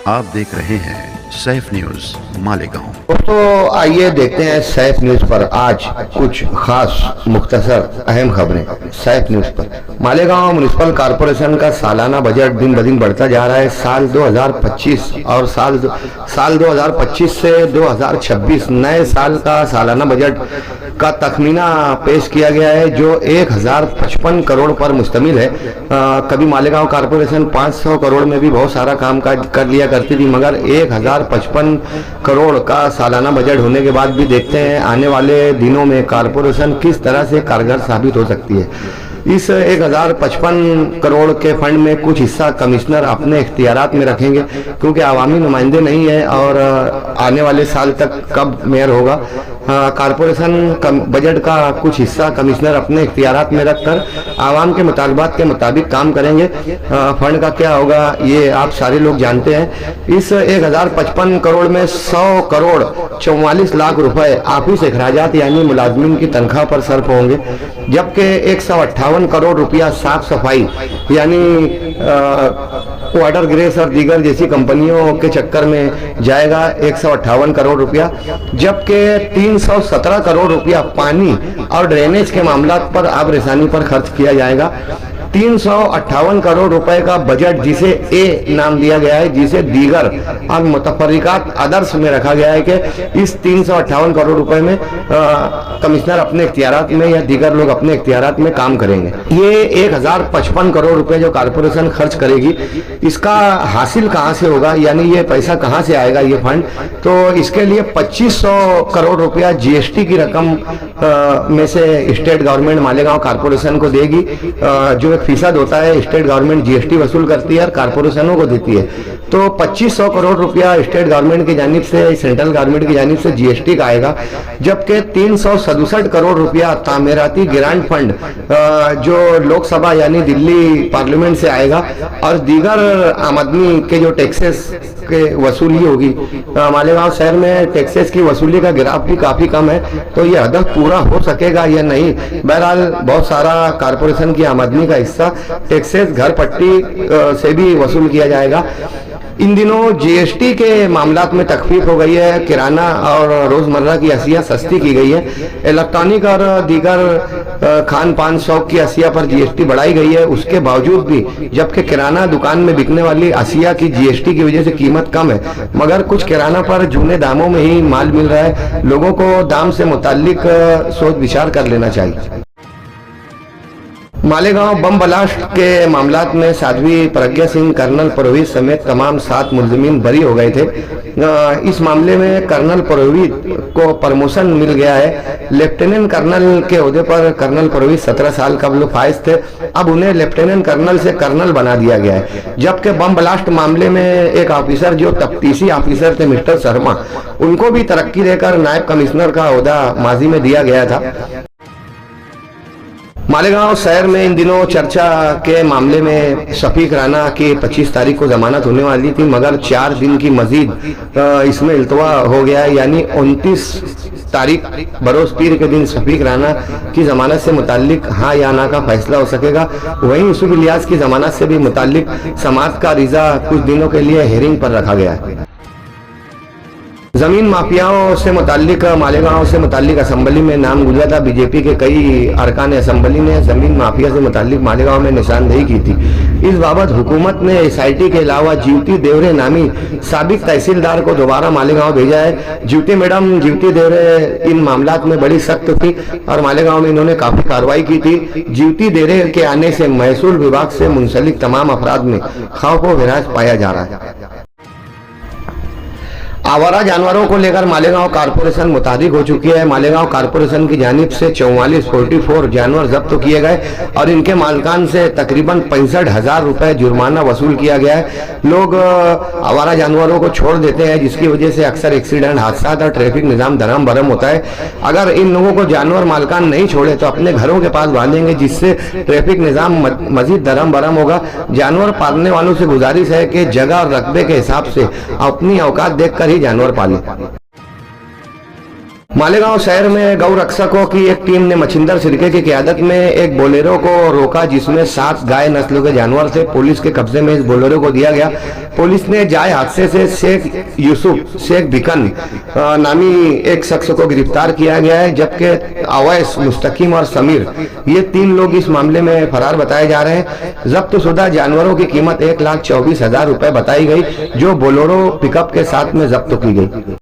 आप देख रहे हैं सैफ न्यूज मालेगांव। दोस्तों आइए देखते हैं सैफ न्यूज पर आज कुछ खास मुख्तसर अहम खबरें। सैफ न्यूज पर मालेगांव म्युनिसिपल कॉरपोरेशन का सालाना बजट दिन ब दिन बढ़ता जा रहा है। साल 2025 और साल 2025 से 2026 नए साल का सालाना बजट का तखमीना पेश किया गया है जो 1055 करोड़ पर मुश्तमिल है। कभी मालेगांव कॉरपोरेशन 500 करोड़ में भी बहुत सारा काम काज कर लिया करती थी, मगर 1055 करोड़ का सालाना बजट होने के बाद भी देखते हैं आने वाले दिनों में कॉरपोरेशन किस तरह से कारगर साबित हो सकती है। इस 1055 करोड़ के फंड में कुछ हिस्सा कमिश्नर अपने इख्तियारात में रखेंगे, क्योंकि आवामी नुमाइंदे नहीं है और आने वाले साल तक कब मेयर होगा। कॉरपोरेशन बजट का कुछ हिस्सा कमिश्नर अपने इख्तियारात में रखकर आवाम के मुतालबात के मुताबिक काम करेंगे। फंड का क्या होगा ये आप सारे लोग जानते हैं। इस 1055 करोड़ में 100 करोड़ 44 लाख रुपए ऑफिस अखराजात यानी मुलाजमीन की तनख्वाह पर सर्फ होंगे, जबकि 158 करोड़ रुपया साफ सफाई यानी वाटर ग्रेस और दीगर जैसी कंपनियों के चक्कर में जाएगा 158 करोड़ रुपया, जबकि 317 करोड़ रुपया पानी और ड्रेनेज के मामलात पर आब रेसानी पर खर्च किया जाएगा। 358 करोड़ रुपए का बजट जिसे ए नाम दिया गया है, जिसे दीगर और मुतफर्रिकात अदर्स में रखा गया है कि इस 358 करोड़ रुपए में कमिश्नर अपने इख्तियारात में या दीगर लोग अपने इख्तियारात में काम करेंगे। ये 1055 करोड़ रुपए जो कॉरपोरेशन खर्च करेगी, इसका हासिल कहां से होगा, यानी ये पैसा कहां से आएगा ये फंड, तो इसके लिए 2500 करोड़ रुपया जीएसटी की रकम में से स्टेट गवर्नमेंट मालेगांव कॉरपोरेशन को देगी। जो फीसद होता है स्टेट गवर्नमेंट जीएसटी वसूल करती है और कारपोरेशनों को देती है, तो 2500 करोड़ रुपया स्टेट गवर्नमेंट की जानिब से सेंट्रल गवर्नमेंट की जानिब से जीएसटी का आएगा, जबकि 367 करोड़ रुपया तामीराती ग्रांट फंड जो लोकसभा यानी दिल्ली पार्लियामेंट से आएगा और दीगर आमदनी के जो टैक्सेस के वसूली होगी। मालेगांव शहर में टैक्सेस की वसूली का ग्राफ भी काफी कम है, तो यह हदफ पूरा हो सकेगा या नहीं। बहरहाल बहुत सारा कारपोरेशन की आमदनी का हिस्सा टैक्सेस घर पट्टी से भी वसूल किया जाएगा। इन दिनों जीएसटी के मामलात में तखफीफ हो गई है, किराना और रोजमर्रा की अशिया सस्ती की गई है, इलेक्ट्रॉनिक और दीगर खान पान शौक की अशिया पर जीएसटी बढ़ाई गई है। उसके बावजूद भी जबकि किराना दुकान में बिकने वाली अशिया की जीएसटी की वजह से कीमत कम है, मगर कुछ किराना पर जूने दामों में ही माल मिल रहा है। लोगों को दाम से मुताल्लिक सोच विचार कर लेना चाहिए। मालेगांव बम ब्लास्ट के मामलात में साध्वी प्रज्ञा सिंह, कर्नल परवेज समेत तमाम 7 मुल्जिमीन बरी हो गए थे। इस मामले में कर्नल परवेज को प्रमोशन मिल गया है। लेफ्टिनेंट कर्नल के ओहदे पर कर्नल परवेज 17 साल कबल फाइज थे, अब उन्हें लेफ्टिनेंट कर्नल से कर्नल बना दिया गया है। जबकि बम ब्लास्ट मामले में एक ऑफिसर जो तफ्तीशी ऑफिसर थे मिस्टर शर्मा, उनको भी तरक्की देकर नायब कमिश्नर का ओहदा माजी में दिया गया था। मालेगांव शहर में इन दिनों चर्चा के मामले में शफीक राना की 25 तारीख को जमानत होने वाली थी, मगर 4 दिन की मजीद इसमें इल्तवा हो गया है, यानी 29 तारीख बरोज पीर के दिन शफीक राना की जमानत से मुताल्लिक हाँ या ना का फैसला हो सकेगा। वहीं यूसुफ इलियास की जमानत से भी मुताल्लिक समाअत का रिजा कुछ दिनों के लिए हेयरिंग पर रखा गया है। जमीन माफियाओं से मुताल्लिक मालेगांव से मुताल्लिक असम्बली में नाम गुजरा था। बीजेपी के कई अरकान असम्बली ने जमीन माफिया से मुताल्लिक मालेगांव में निशानदेही की थी। इस बाबत हुकूमत ने एसआईटी के अलावा जीवती देवरे नामी साबिक तहसीलदार को दोबारा मालेगांव भेजा है। जीवती देवरे इन मामलात में बड़ी सख्त थी और मालेगांव में इन्होंने काफी कार्रवाई की थी। जीवती देवरे के आने से महसूल विभाग से मुंसलिक तमाम अफराद में खौफ व हिरास पाया जा रहा है। आवारा जानवरों को लेकर मालेगांव कारपोरेशन मुतादिक हो चुकी है। मालेगांव कारपोरेशन की जानिब से 44 जानवर जब्त किए गए और इनके मालकान से तकरीबन 65,000 रुपए जुर्माना वसूल किया गया है। लोग आवारा जानवरों को छोड़ देते हैं, जिसकी वजह से अक्सर एक्सीडेंट, हादसा और ट्रैफिक निजाम धरम भरम होता है। अगर इन लोगों को जानवर मालकान नहीं छोड़े तो अपने घरों के पास बांधेंगे, जिससे ट्रैफिक निजाम मजीद धरम भरम होगा। जानवर पालने वालों से गुजारिश है कि जगह और रकबे के हिसाब से अपनी औकात देखकर ही जानवर पालें। मालेगांव शहर में गौ रक्षकों की एक टीम ने मछिंदर सिरके की क़यादत में एक बोलेरो को रोका, जिसमें 7 गाय नस्लों के जानवर थे। पुलिस के कब्जे में इस बोलेरो को दिया गया। पुलिस ने जाए हादसे से शेख यूसुफ, शेख बिकन नामी एक शख्स को गिरफ्तार किया गया है, जबकि अवैस, मुस्तकीम और समीर, ये 3 लोग इस मामले में फरार बताए जा रहे हैं। जब्त शुदा जानवरों की कीमत 1,24,000 रुपए बताई गई, जो बोलेरो पिकअप के साथ में जब्त की गई।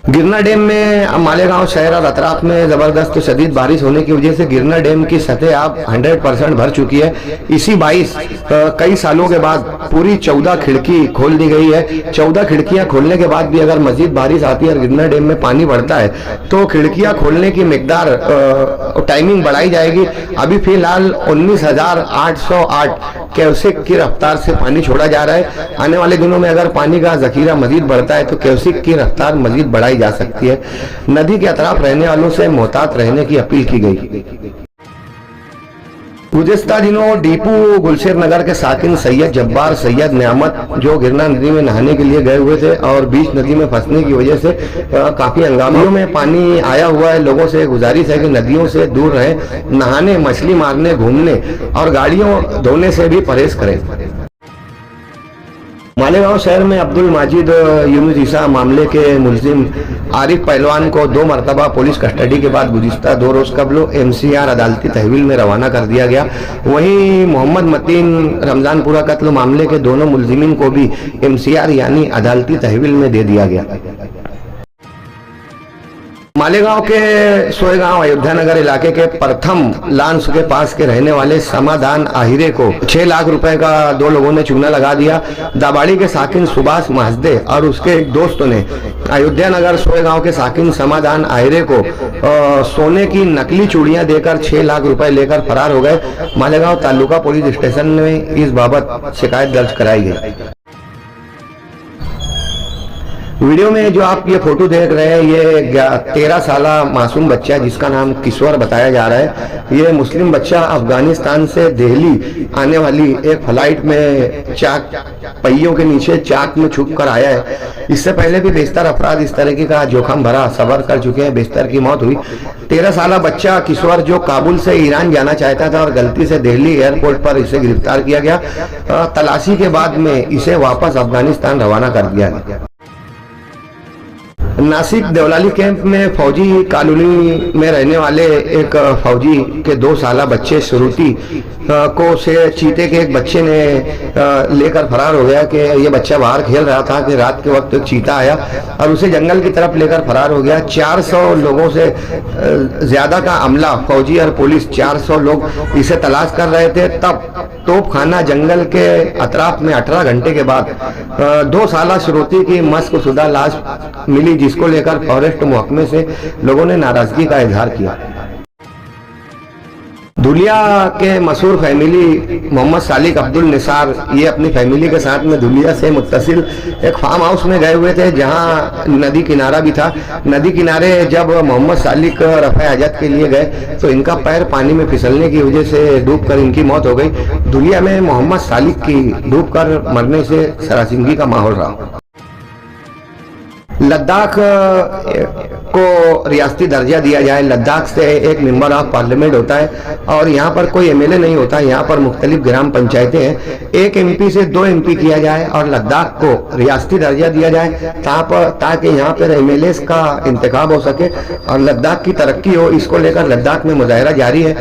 गिरना डैम में मालेगांव शहर और अतराफ में जबरदस्त शदीद बारिश होने की वजह से गिरना डैम की सतह अब 100% भर चुकी है। इसी 22 कई सालों के बाद पूरी 14 खिड़की खोल दी गई है। 14 खिड़कियां खोलने के बाद भी अगर मजीद बारिश आती है और गिरना डैम में पानी बढ़ता है तो खिड़कियां खोलने की मिकदार टाइमिंग बढ़ाई जाएगी। अभी फिलहाल 19,808 क्यूसेक की रफ्तार से पानी छोड़ा जा रहा है। आने वाले दिनों में अगर पानी का जखीरा मजीद बढ़ता है तो क्यूसेक की रफ्तार मजीद बढ़ाई जा सकती है। नदी के अतराफ रहने वालों से मोहतात रहने की अपील की गई। गुज़िश्ता दिनों डीपू गुलशेर नगर के साकिन सैयद जब्बार, सैयद नियामत, जो गिरना नदी में नहाने के लिए गए हुए थे और बीच नदी में फंसने की वजह से काफी हंगामियों में पानी आया हुआ है। लोगों से गुजारिश है कि नदियों से दूर रहें, नहाने, मछली मारने, घूमने और गाड़ियों धोने से भी परहेज करें। मालेगांव शहर में अब्दुल माजिद यूनुस ईसा मामले के मुलजिम आरिफ पहलवान को 2 मरतबा पुलिस कस्टडी के बाद गुज़िश्ता 2 रोज कबल MCR अदालती तहवील में रवाना कर दिया गया। वहीं मोहम्मद मतीन रमजानपुरा कत्ल मामले के दोनों मुलजिमीन को भी MCR यानी अदालती तहवील में दे दिया गया। मालेगांव के सोएगांव अयोध्या नगर इलाके के प्रथम लांस के पास के रहने वाले समाधान आहिरे को 6 लाख रुपए का 2 लोगों ने चूना लगा दिया। दाबाड़ी के साकिन सुभाष महदे और उसके एक दोस्त ने अयोध्या नगर सोएगांव के साकिन समाधान आहिरे को सोने की नकली चूड़ियां देकर 6 लाख रुपए लेकर फरार हो गए। मालेगांव तालुका पुलिस स्टेशन में इस बाबत शिकायत दर्ज कराई गई। वीडियो में जो आप ये फोटो देख रहे हैं, ये 13 साला मासूम बच्चा जिसका नाम किशोर बताया जा रहा है। ये मुस्लिम बच्चा अफगानिस्तान से दिल्ली आने वाली एक फ्लाइट में चाक पहियों के नीचे चाक में छुप कर आया है। इससे पहले भी बेशतर अफराद इस तरीके का जोखम भरा सफर कर चुके हैं। बेशतर की मौत हुई। 13 साला बच्चा किशोर जो काबुल से ईरान जाना चाहता था और गलती से दिल्ली एयरपोर्ट पर इसे गिरफ्तार किया गया। तलाशी के बाद में इसे वापस अफगानिस्तान रवाना कर दिया गया। नासिक देवलाली कैंप में फौजी कॉलोनी में रहने वाले एक फौजी के 2 साला बच्चे श्रुति को से चीते के एक बच्चे ने लेकर फरार हो गया कि ये बच्चा बाहर खेल रहा था कि रात के वक्त एक चीता आया और उसे जंगल की तरफ लेकर फरार हो गया। 400 लोगों से ज्यादा का अमला, फौजी और पुलिस, 400 लोग इसे तलाश कर रहे थे। तब तोपखाना जंगल के अतराफ में 18 घंटे के बाद 2 साला श्रुति की मस्कशुदा लाश मिली, जिसको लेकर फॉरेस्ट महकमे से लोगों ने नाराजगी का इजहार किया। धुलिया के मशहूर फैमिली मोहम्मद सालिक अब्दुल निसार, ये अपनी फैमिली के साथ में धुलिया से मुत्तसिल एक फार्म हाउस में गए हुए थे जहां नदी किनारा भी था। नदी किनारे जब मोहम्मद सालिक रफ़े हजत के लिए गए तो इनका पैर पानी में फिसलने की वजह से डूबकर इनकी मौत हो गई। धुलिया में मोहम्मद सालिक की डूबकर मरने से सरासिंगी का माहौल रहा। लद्दाख को रियासती दर्जा दिया जाए। लद्दाख से एक मेंबर ऑफ पार्लियामेंट होता है और यहाँ पर कोई MLA नहीं होता। यहाँ पर मुख्तलिफ ग्राम पंचायतें हैं। एक MP से 2 MP किया जाए और लद्दाख को रियासती दर्जा दिया जाए ताकि यहाँ पर MLAs का इंतखाब हो सके और लद्दाख की तरक्की हो। इसको लेकर लद्दाख में मुजाहरा जारी है।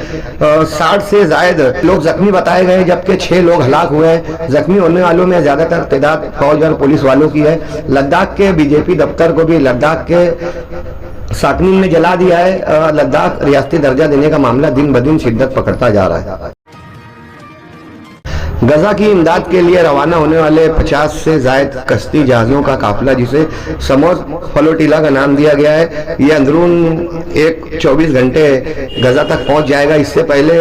60 से जायद लोग जख्मी बताए गए, जबकि 6 लोग हलाक हुए हैं। जख्मी होने वालों में ज्यादातर तादाद फौज और पुलिस वालों की है। लद्दाख के BJP दफ्तर को भी लद्दाख के साकनीन ने जला दिया है। लद्दाख रियासती दर्जा देने का मामला दिन ब दिन शिद्दत पकड़ता जा रहा है। गजा की इमदाद के लिए रवाना होने वाले 50 से जायद कश्ती जहाजों का काफिला, जिसे समोद फ्लोटिला का नाम दिया गया है, ये अंदरून 24 घंटे गजा तक पहुंच जाएगा। इससे पहले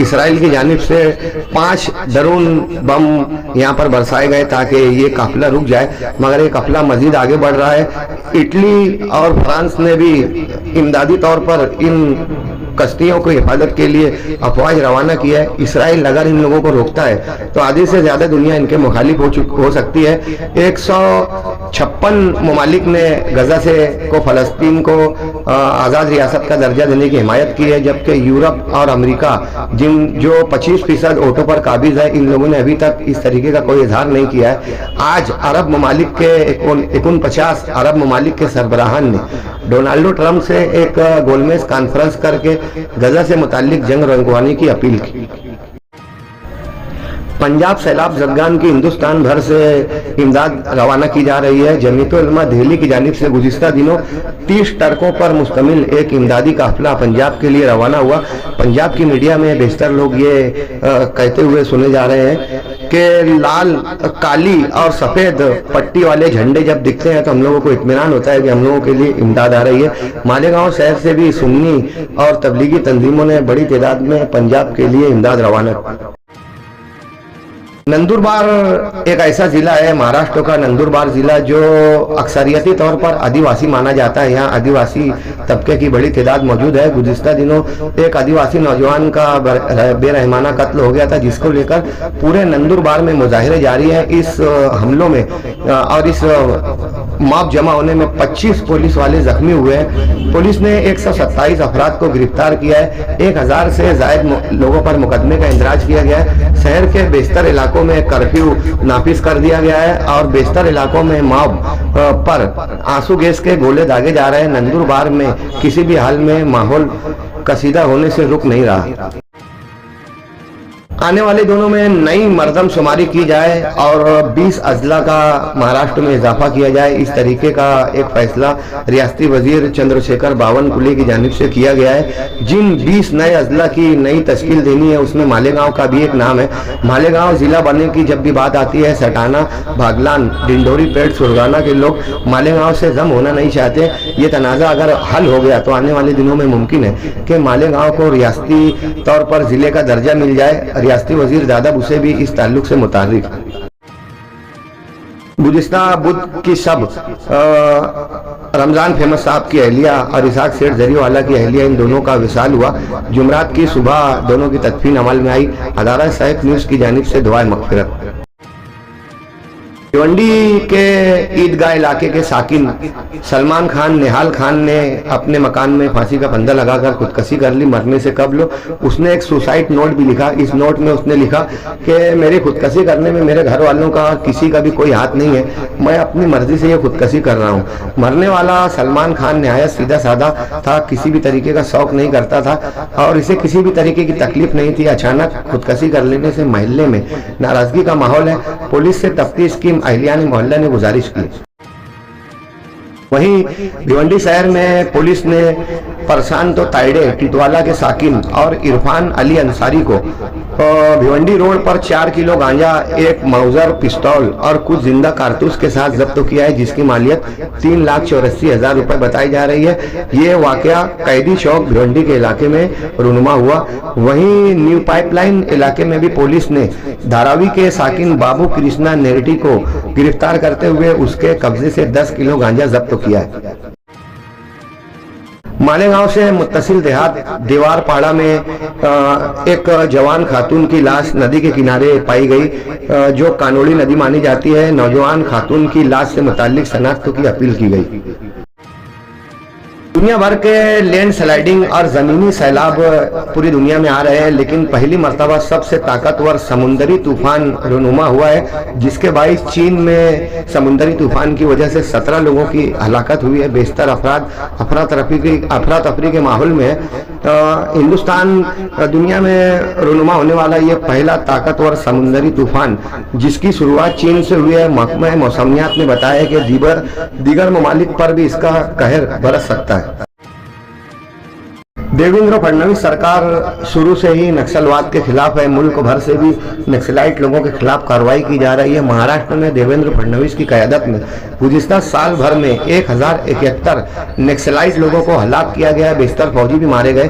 इसराइल की जानिब से 5 ड्रोन बम यहां पर बरसाए गए ताकि ये काफिला रुक जाए, मगर ये काफिला मजीद आगे बढ़ रहा है। इटली और फ्रांस ने भी इमदादी तौर पर इन कश्तियों को हिफाजत के लिए अफवाज रवाना किया है। इसराइल अगर इन लोगों को रोकता है तो आधे से ज्यादा दुनिया इनके मुखालिफ हो सकती है। 156 ममालिक ने गजा को फलस्तीन को आज़ाद रियासत का दर्जा देने की हिमायत की है, जबकि यूरोप और अमेरिका जो 25% वोटों पर काबिज है, इन लोगों ने अभी तक इस तरीके का कोई इजहार नहीं किया है। आज अरब ममालिक के 49 अरब ममालिक के सरबराहान ने डोनाल्ड ट्रंप से एक गोलमेज कॉन्फ्रेंस करके गजा से मुताल्लिक जंग रुकवाने की अपील की। पंजाब सैलाब जदगान की हिंदुस्तान भर से इमदाद रवाना की जा रही है। जमीयत उलमा दिल्ली की जानिब से गुज़िश्ता दिनों 30 ट्रकों पर मुश्तमिल एक इमदादी काफिला पंजाब के लिए रवाना हुआ। पंजाब की मीडिया में बेशतर लोग ये कहते हुए सुने जा रहे हैं कि लाल, काली और सफ़ेद पट्टी वाले झंडे जब दिखते हैं तो हम लोगों को इत्मीनान होता है कि हम लोगों के लिए इमदाद आ रही है। मालेगांव शहर से भी सुन्नी और तबलीगी तंजीमों ने बड़ी तादाद में पंजाब के लिए इमदाद रवाना की। नंदुरबार एक ऐसा जिला है, महाराष्ट्र का नंदुरबार जिला, जो अक्सरियती तौर पर आदिवासी माना जाता है। यहाँ आदिवासी तबके की बड़ी तादाद मौजूद है। गुज़िश्ता दिनों एक आदिवासी नौजवान का बेरहमाना कत्ल हो गया था, जिसको लेकर पूरे नंदुरबार में मुजाहिरे जारी हैं। इस हमलों में और इस मॉब जमा होने में 25 पुलिस वाले जख्मी हुए हैं। पुलिस ने 127 अफराद को गिरफ्तार किया है। 1000 से ज्यादा लोगों पर मुकदमे का इंदराज किया गया है। शहर के बेशतर इलाकों में कर्फ्यू नाफिज कर दिया गया है और बेशतर इलाकों में मॉब पर आंसू गैस के गोले दागे जा रहे हैं। नंदुरबार में किसी भी हाल में माहौल कसीदा होने से रुक नहीं रहा। आने वाले दिनों में नई मरदमशुमारी की जाए और 20 अजला का महाराष्ट्र में इजाफा किया जाए, इस तरीके का एक फैसला रियासती वजीर चंद्रशेखर बावनकुले की जानिब से किया गया है। जिन 20 नए अजला की नई तश्कील देनी है उसमें मालेगांव का भी एक नाम है। मालेगांव जिला बनने की जब भी बात आती है, सटाना, बागलान, डिंडोरी, पेट, सुरगाना के लोग मालेगांव से जम होना नहीं चाहते। ये तनाज़ा अगर हल हो गया तो आने वाले दिनों में मुमकिन है कि मालेगांव को रियासती तौर पर जिले का दर्जा मिल जाए। रियासती वजीर दादा भुसे भी इस ताल्लुक से मुतारिक। गुज़िश्ता बुध की शब रमजान फेमस साहब की अहलिया और इसाक सेठ जरीवाला की अहलिया, इन दोनों का विसाल हुआ। जुमरात की सुबह दोनों की तदफीन अमल में आई। अदारा सैफ न्यूज की जानिब से दुआए मग़फ़िरत। भिवंडी के ईदगाह इलाके के साकिन सलमान खान निहाल खान ने अपने मकान में फांसी का फंदा लगाकर खुदकशी कर ली मरने से कबल। उसने एक सुसाइड नोट भी लिखा। इस नोट में उसने लिखा कि मेरी खुदकशी करने में मेरे घर वालों का किसी का भी कोई हाथ नहीं है, मैं अपनी मर्जी से ये खुदकशी कर रहा हूँ। मरने वाला सलमान खान निहायत सीधा साधा था, किसी भी तरीके का शौक नहीं करता था और इसे किसी भी तरीके की तकलीफ नहीं थी। अचानक खुदकशी कर लेने से महल्ले में नाराजगी का माहौल है। पुलिस से तफ्तीश की अहलियान मोहल्ला ने गुजारिश की। वहीं भिवंडी शहर में पुलिस ने परशांतो ताइडे टिटवाला के साकिन और इरफान अली अंसारी को भिवंडी रोड पर 4 किलो गांजा, एक माउजर पिस्तौल और कुछ जिंदा कारतूस के साथ जब्त किया है, जिसकी मालियत 3,84,000 रुपए बताई जा रही है। ये वाकया कैदी चौक भिवंडी के इलाके में रुनुमा हुआ। वहीं न्यू पाइपलाइन इलाके में भी पुलिस ने धारावी के साकिन बाबू कृष्णा नेरेटी को गिरफ्तार करते हुए उसके कब्जे से 10 किलो गांजा जब्त किया है। मालेगांव से मुत्तसिल देहात दीवारपाड़ा में एक जवान खातून की लाश नदी के किनारे पाई गई, जो कानोड़ी नदी मानी जाती है। नौजवान खातून की लाश से मुताल्लिक शनाख्त की अपील की गई। दुनिया भर के लैंड स्लाइडिंग और जमीनी सैलाब पूरी दुनिया में आ रहे हैं, लेकिन पहली मर्तबा सबसे ताकतवर समुद्री तूफान रुनुमा हुआ है, जिसके बाइस चीन में समुद्री तूफान की वजह से 17 लोगों की हलाकत हुई है। बेशतर अफराद अफरा तफरी के माहौल में है। हिंदुस्तान दुनिया में रुनुमा होने वाला ये पहला ताकतवर समुद्री तूफान, जिसकी शुरुआत चीन से हुई है। महकमा मौसमियात ने बताया कि दीगर ममालिक पर भी इसका कहर बरस सकता है। देवेंद्र फडणवीस सरकार शुरू से ही नक्सलवाद के खिलाफ है। मुल्क भर से भी नक्सलाइट लोगों के खिलाफ कार्रवाई की जा रही है। महाराष्ट्र में देवेंद्र फडणवीस की क़यादत में गुज़िश्ता साल भर में 1071 नक्सलाइट लोगों को हलाक किया गया है। बेशतर फौजी भी मारे गए।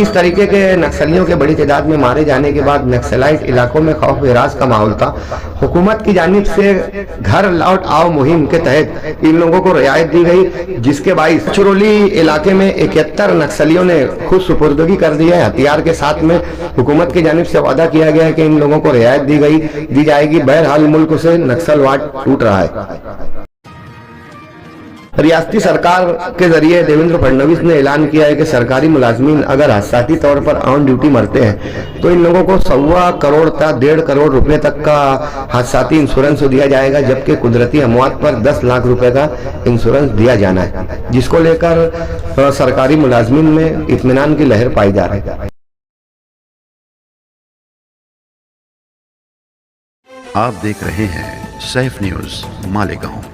इस तरीके के नक्सलियों के बड़ी तादाद में मारे जाने के बाद नक्सलाइट इलाकों में खौफ विराज का माहौल था। हुकूमत की जानिब से घर लौट आओ मुहिम के तहत इन लोगों को रियायत दी गई, जिसके बाईस चुरोली इलाके में 71 नक्सलियों ने खुद सुपुर्दगी कर दी है हथियार के साथ में। हुकूमत की जानिब से वादा किया गया है कि इन लोगों को रियायत दी जाएगी। बहरहाल मुल्क से नक्सलवाद टूट रहा है। रियासती सरकार के जरिए देवेंद्र फडणवीस ने ऐलान किया है कि सरकारी मुलाजमीन अगर हादसाती तौर पर ऑन ड्यूटी मरते हैं तो इन लोगों को 1.25 करोड़ तक 1.5 करोड़ रुपए तक का हादसाती इंश्योरेंस दिया जाएगा, जबकि कुदरती अमवात पर 10 लाख रुपए का इंश्योरेंस दिया जाना है, जिसको लेकर सरकारी मुलाजमीन में इत्मीनान की लहर पाई जा रही है। आप देख रहे हैं सैफ न्यूज मालेगांव।